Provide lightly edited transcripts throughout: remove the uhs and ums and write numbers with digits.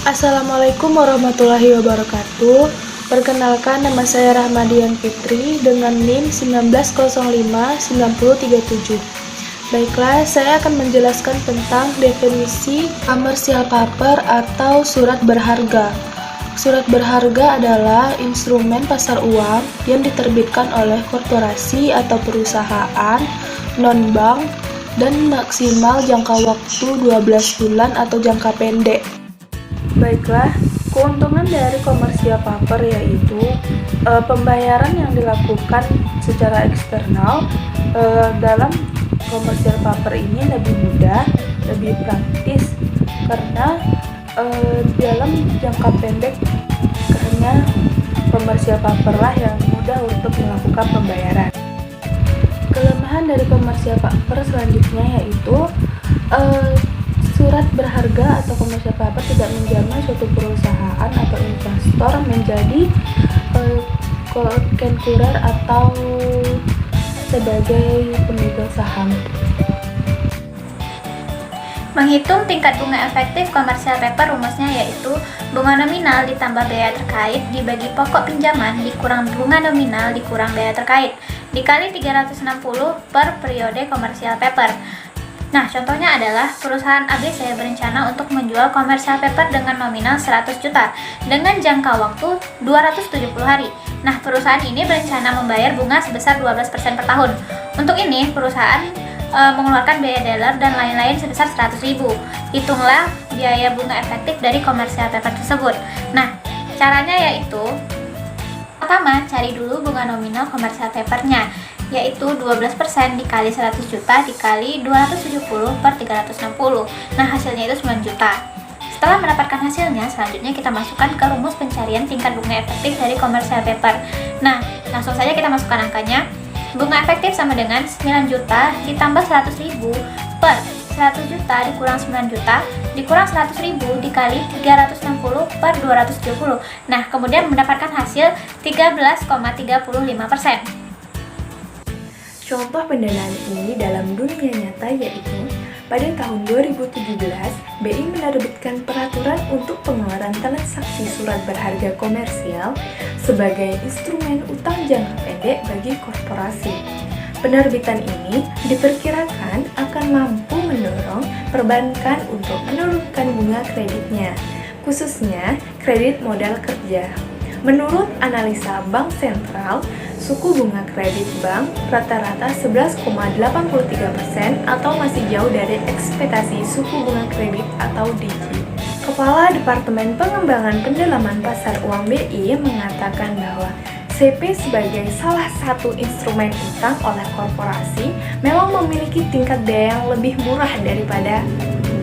Assalamualaikum warahmatullahi wabarakatuh. Perkenalkan, nama saya Rahmadian Fitri dengan NIM 19059037. Baiklah, saya akan menjelaskan tentang definisi commercial paper atau surat berharga. Surat berharga adalah instrumen pasar uang yang diterbitkan oleh korporasi atau perusahaan, non-bank, dan maksimal jangka waktu 12 bulan atau jangka pendek. Baiklah, keuntungan dari commercial paper yaitu pembayaran yang dilakukan secara eksternal. Dalam commercial paper ini lebih mudah, lebih praktis karena dalam jangka pendek, karena commercial paper lah yang mudah untuk melakukan pembayaran. Kelemahan dari commercial paper selanjutnya yaitu surat berharga atau commercial paper tidak menjamin suatu perusahaan atau investor menjadi konkurer atau sebagai pemegang saham. Menghitung tingkat bunga efektif commercial paper rumusnya yaitu bunga nominal ditambah biaya terkait dibagi pokok pinjaman dikurang bunga nominal dikurang biaya terkait dikali 360 per periode commercial paper. Nah, contohnya adalah perusahaan ABC berencana untuk menjual commercial paper dengan nominal 100 juta dengan jangka waktu 270 hari. Nah, perusahaan ini berencana membayar bunga sebesar 12% per tahun. Untuk ini, perusahaan mengeluarkan biaya dealer dan lain-lain sebesar 100.000. Hitunglah biaya bunga efektif dari commercial paper tersebut. Nah, caranya yaitu pertama, cari dulu bunga nominal commercial papernya, yaitu 12% dikali 100 juta dikali 270 per 360. Nah, hasilnya itu 9 juta. Setelah mendapatkan hasilnya, selanjutnya kita masukkan ke rumus pencarian tingkat bunga efektif dari commercial paper. Nah, langsung saja kita masukkan angkanya. Bunga efektif sama dengan 9 juta ditambah 100.000 per 100 juta dikurang 9 juta dikurang 100.000 dikali 360 per 270. Nah, kemudian mendapatkan hasil 13,35%. Contoh pendanaan ini dalam dunia nyata yaitu pada tahun 2017, BI menerbitkan peraturan untuk pengeluaran transaksi surat berharga komersial sebagai instrumen utang jangka pendek bagi korporasi. Penerbitan ini diperkirakan akan mampu mendorong perbankan untuk menurunkan bunga kreditnya, khususnya kredit modal kerja. Menurut analisa Bank Sentral, suku bunga kredit bank rata-rata 11,83% atau masih jauh dari ekspektasi suku bunga kredit atau DKI. Kepala Departemen Pengembangan Pendalaman Pasar Uang BI mengatakan bahwa CP sebagai salah satu instrumen utang oleh korporasi memang memiliki tingkat biaya yang lebih murah daripada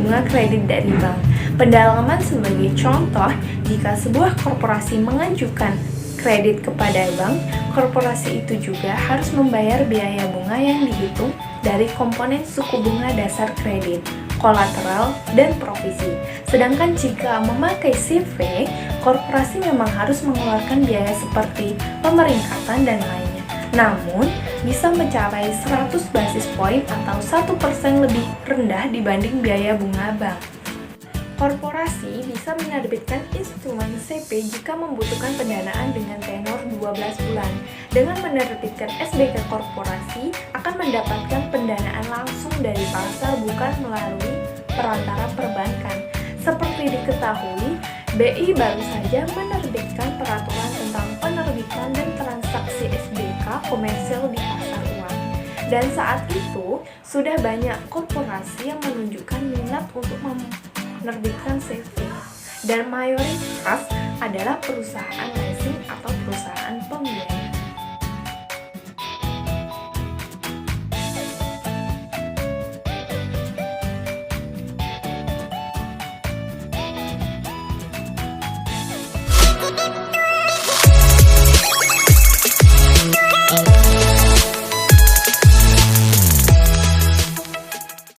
bunga kredit dari bank. Pendalaman sebagai contoh, jika sebuah korporasi mengajukan kredit kepada bank, korporasi itu juga harus membayar biaya bunga yang dihitung dari komponen suku bunga dasar kredit, kolateral, dan provisi. Sedangkan jika memakai CV, korporasi memang harus mengeluarkan biaya seperti pemeringkatan dan lainnya. Namun, bisa mencapai 100 basis poin atau 1% lebih rendah dibanding biaya bunga bank. Korporasi bisa menerbitkan instrumen CP jika membutuhkan pendanaan dengan tenor 12 bulan. Dengan menerbitkan SBK korporasi akan mendapatkan pendanaan langsung dari pasar bukan melalui perantara perbankan. Seperti diketahui, BI baru saja menerbitkan peraturan tentang penerbitan dan transaksi SBK komersial di pasar uang. Dan saat itu, sudah banyak korporasi yang menunjukkan minat untuk menerbitkan CV, dan mayoritas adalah perusahaan leasing atau perusahaan pembiayaan.